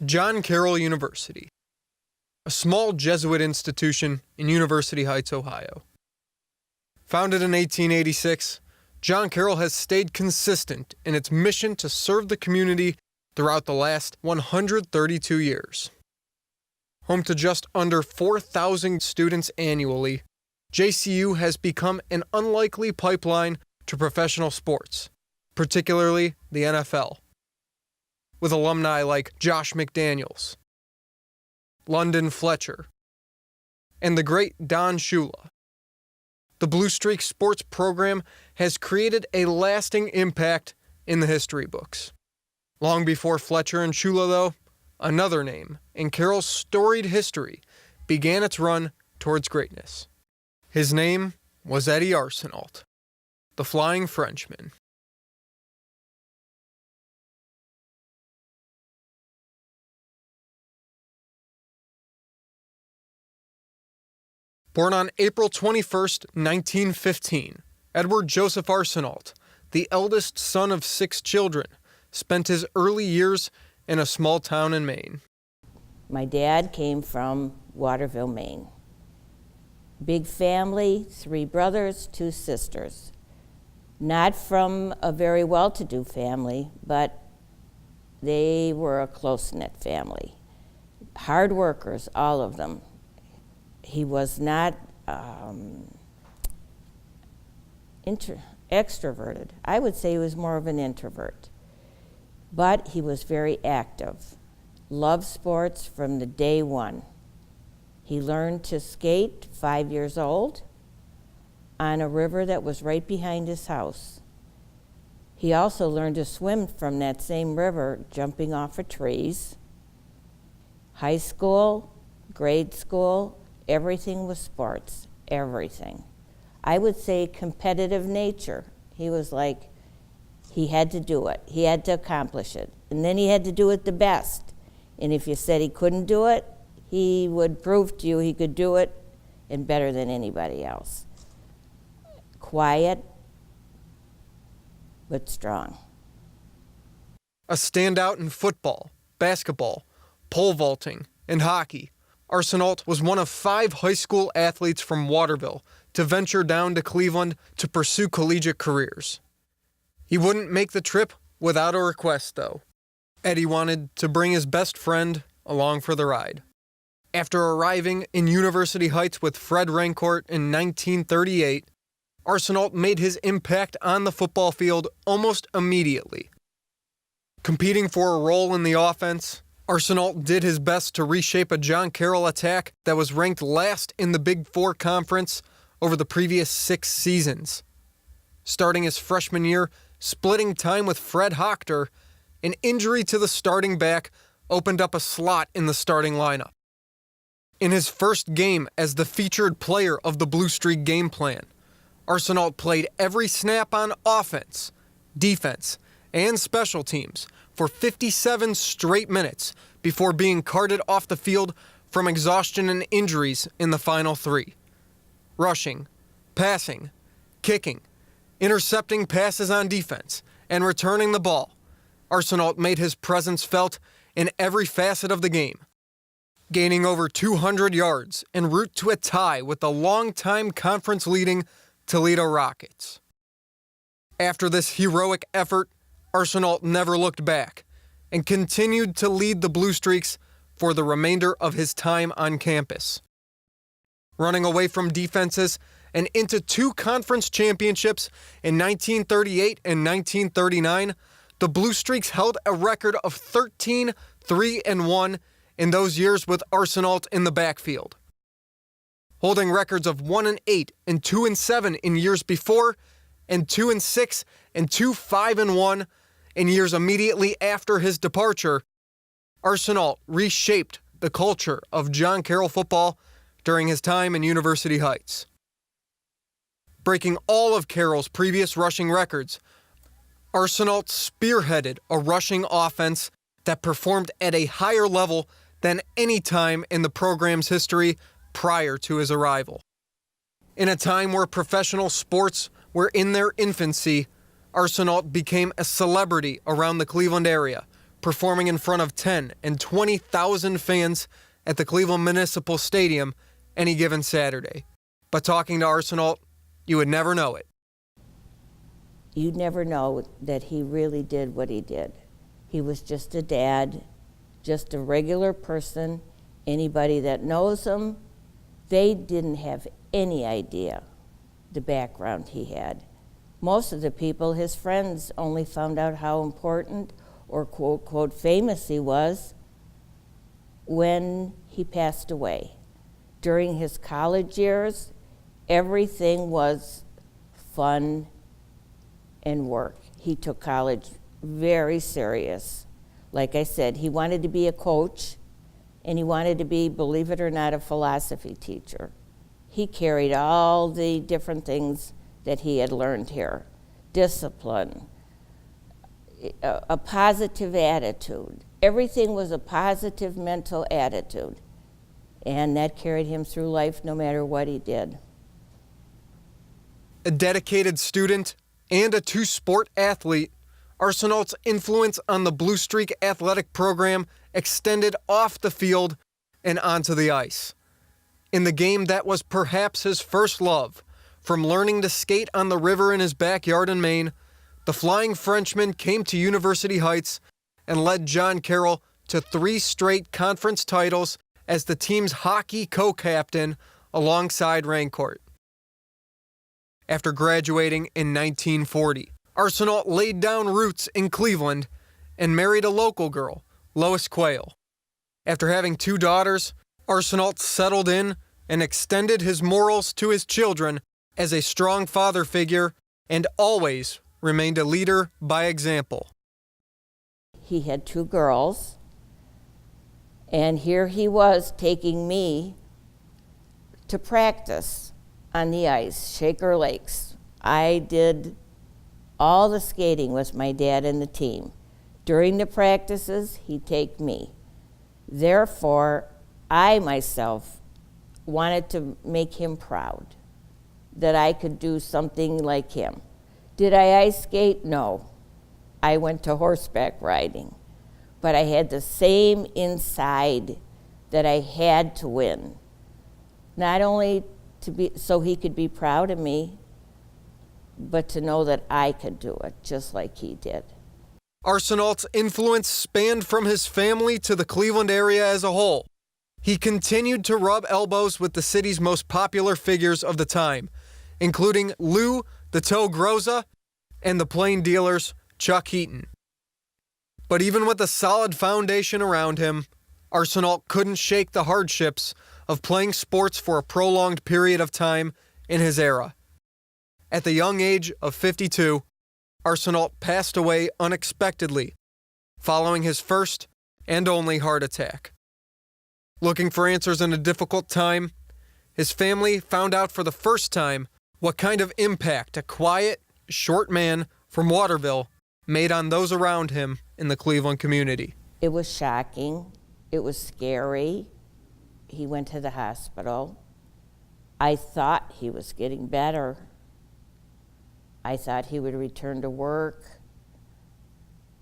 John Carroll University, a small Jesuit institution in University Heights, Ohio. Founded in 1886, John Carroll has stayed consistent in its mission to serve the community throughout the last 132 years. Home to just under 4,000 students annually, JCU has become an unlikely pipeline to professional sports, particularly the NFL, with alumni like Josh McDaniels, London Fletcher, and the great Don Shula. The Blue Streak sports program has created a lasting impact in the history books. Long before Fletcher and Shula, though, another name in Carroll's storied history began its run towards greatness. His name was Eddie Arsenault, the Flying Frenchman. Born on April 21, 1915, Edward Joseph Arsenault, the eldest son of 6 children, spent his early years in a small town in Maine. My dad came from Waterville, Maine. Big family, 3 brothers, 2 sisters. Not from a very well-to-do family, but they were a close-knit family. Hard workers, all of them. He was not extroverted. I would say he was more of an introvert. But he was very active. Loved sports from the day one. He learned to skate 5 years old on a river that was right behind his house. He also learned to swim from that same river, jumping off of trees. High school, grade school, everything was sports, everything. I would say competitive nature. He was like, he had to do it. He had to accomplish it. And then he had to do it the best. And if you said he couldn't do it, he would prove to you he could do it and better than anybody else. Quiet, but strong. A standout in football, basketball, pole vaulting, and hockey, Arsenault was one of 5 high school athletes from Waterville to venture down to Cleveland to pursue collegiate careers. He wouldn't make the trip without a request, though. Eddie wanted to bring his best friend along for the ride. After arriving in University Heights with Fred Rancourt in 1938, Arsenault made his impact on the football field almost immediately. Competing for a role in the offense, Arsenault did his best to reshape a John Carroll attack that was ranked last in the Big Four Conference over the previous 6 seasons. Starting his freshman year, splitting time with Fred Hochter, an injury to the starting back opened up a slot in the starting lineup. In his first game as the featured player of the Blue Streak game plan, Arsenault played every snap on offense, defense, and special teams for 57 straight minutes before being carted off the field from exhaustion and injuries in the final 3. Rushing, passing, kicking, intercepting passes on defense, and returning the ball, Arsenault made his presence felt in every facet of the game, gaining over 200 yards en route to a tie with the longtime conference-leading Toledo Rockets. After this heroic effort, Arsenault never looked back and continued to lead the Blue Streaks for the remainder of his time on campus. Running away from defenses and into 2 conference championships in 1938 and 1939, the Blue Streaks held a record of 13-3-1 in those years with Arsenault in the backfield, holding records of 1-8 and 2-7 in years before, and 2-6 and 2-5-1 in years immediately after his departure. Arsenault reshaped the culture of John Carroll football during his time in University Heights. Breaking all of Carroll's previous rushing records, Arsenault spearheaded a rushing offense that performed at a higher level than any time in the program's history prior to his arrival. In a time where professional sports were in their infancy, Arsenault became a celebrity around the Cleveland area, performing in front of 10 and 20,000 fans at the Cleveland Municipal Stadium any given Saturday. But talking to Arsenault, you would never know it. You'd never know that he really did what he did. He was just a dad, just a regular person. Anybody that knows him, they didn't have any idea the background he had. Most of the people, his friends, only found out how important or quote, quote, famous he was when he passed away. During his college years, everything was fun and work. He took college very serious. Like I said, he wanted to be a coach, and he wanted to be, believe it or not, a philosophy teacher. He carried all the different things that he had learned here. Discipline, a positive attitude. Everything was a positive mental attitude, and that carried him through life no matter what he did. A dedicated student and a two-sport athlete, Arsenault's influence on the Blue Streak athletic program extended off the field and onto the ice. In the game that was perhaps his first love, from learning to skate on the river in his backyard in Maine, the Flying Frenchman came to University Heights and led John Carroll to 3 straight conference titles as the team's hockey co-captain alongside Rancourt. After graduating in 1940, Arsenault laid down roots in Cleveland and married a local girl, Lois Quayle. After having 2 daughters, Arsenault settled in and extended his morals to his children as a strong father figure and always remained a leader by example. He had 2 girls, and here he was taking me to practice on the ice, Shaker Lakes. I did all the skating with my dad and the team. During the practices, he'd take me. Therefore, I myself wanted to make him proud that I could do something like him. Did I ice skate? No. I went to horseback riding. But I had the same inside that I had to win. Not only to be so he could be proud of me, but to know that I could do it just like he did. Arsenault's influence spanned from his family to the Cleveland area as a whole. He continued to rub elbows with the city's most popular figures of the time, including Lou the Toe Groza and the plain dealers Chuck Heaton. But even with a solid foundation around him, Arsenault couldn't shake the hardships of playing sports for a prolonged period of time in his era. At the young age of 52, Arsenault passed away unexpectedly, following his first and only heart attack. Looking for answers in a difficult time, his family found out for the first time what kind of impact a quiet, short man from Waterville made on those around him in the Cleveland community. It was shocking. It was scary. He went to the hospital. I thought he was getting better. I thought he would return to work.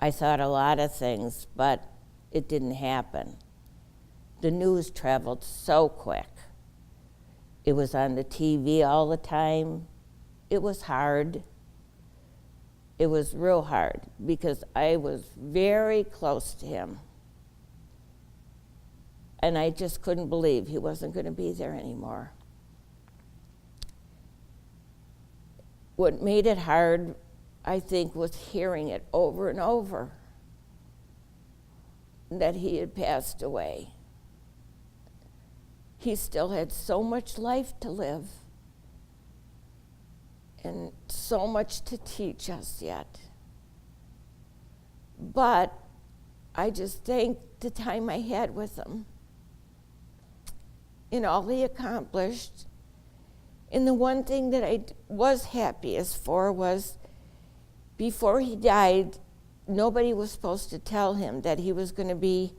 I thought a lot of things, but it didn't happen. The news traveled so quick. It was on the TV all the time. It was hard. It was real hard because I was very close to him. And I just couldn't believe he wasn't going to be there anymore. What made it hard, I think, was hearing it over and over that he had passed away. He still had so much life to live and so much to teach us yet. But I just thank the time I had with him and all he accomplished. And the one thing that I was happiest for was before he died, nobody was supposed to tell him that he was going to be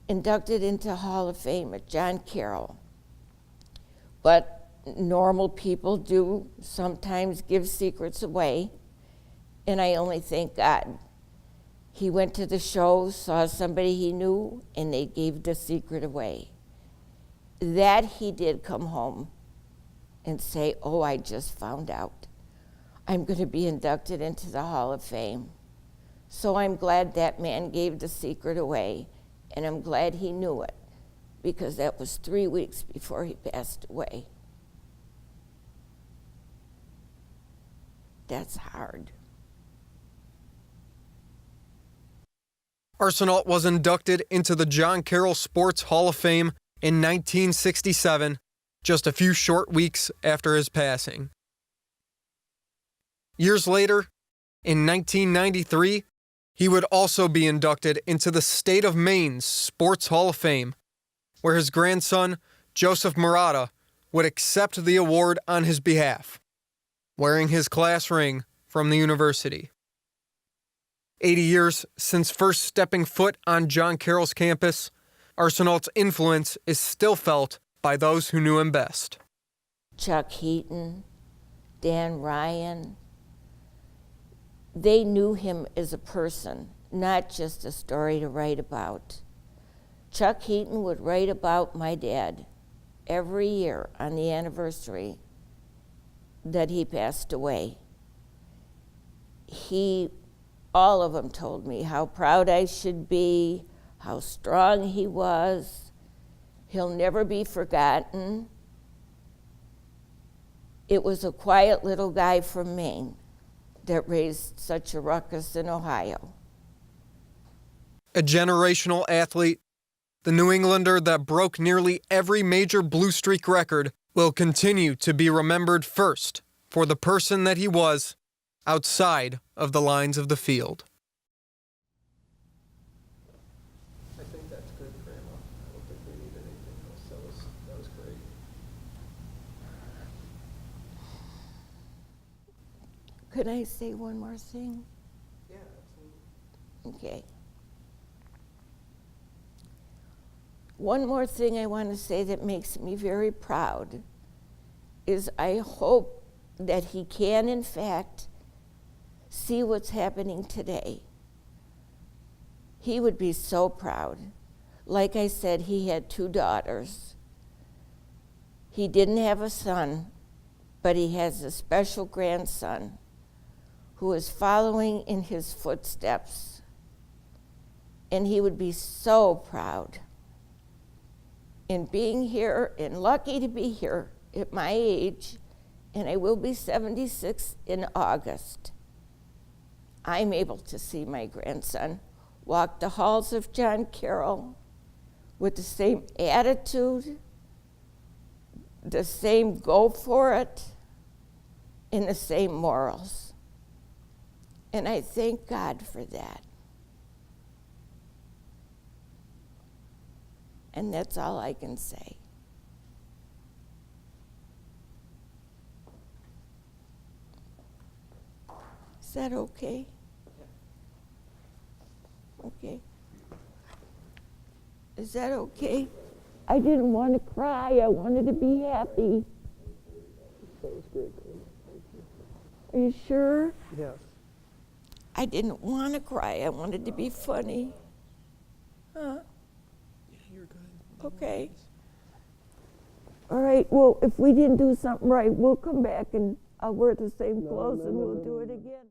inducted into Hall of Fame at John Carroll. But normal people do sometimes give secrets away, and I only thank God. He went to the show, saw somebody he knew, and they gave the secret away. That he did come home and say, oh, I just found out. I'm going to be inducted into the Hall of Fame. So I'm glad that man gave the secret away, and I'm glad he knew it, because that was 3 weeks before he passed away. That's hard. Arsenault was inducted into the John Carroll Sports Hall of Fame in 1967, just a few short weeks after his passing. Years later, in 1993, he would also be inducted into the state of Maine's Sports Hall of Fame, where his grandson, Joseph Murata, would accept the award on his behalf, wearing his class ring from the university. 80 years since first stepping foot on John Carroll's campus, Arsenault's influence is still felt by those who knew him best. Chuck Heaton, Dan Ryan, they knew him as a person, not just a story to write about. Chuck Heaton would write about my dad every year on the anniversary that he passed away. All of them told me how proud I should be, how strong he was. He'll never be forgotten. It was a quiet little guy from Maine that raised such a ruckus in Ohio. A generational athlete, the New Englander that broke nearly every major Blue Streak record will continue to be remembered first for the person that he was outside of the lines of the field. I think that's good, Grandma. I don't think we need anything else. That was great. Could I say one more thing? Yeah, absolutely. Okay. One more thing I want to say that makes me very proud is I hope that he can, in fact, see what's happening today. He would be so proud. Like I said, he had 2 daughters. He didn't have a son, but he has a special grandson who is following in his footsteps. And he would be so proud in being here and lucky to be here at my age, and I will be 76 in August. I'm able to see my grandson walk the halls of John Carroll with the same attitude, the same go for it, and the same morals. And I thank God for that. And that's all I can say. Is that okay? Okay. Is that okay? I didn't want to cry. I wanted to be happy. That was great. Are you sure? Yes. I didn't want to cry. I wanted to be funny. Huh? Yeah, you're good. Okay. All right. Well, if we didn't do something right, we'll come back and I'll wear the same clothes and we'll do it again.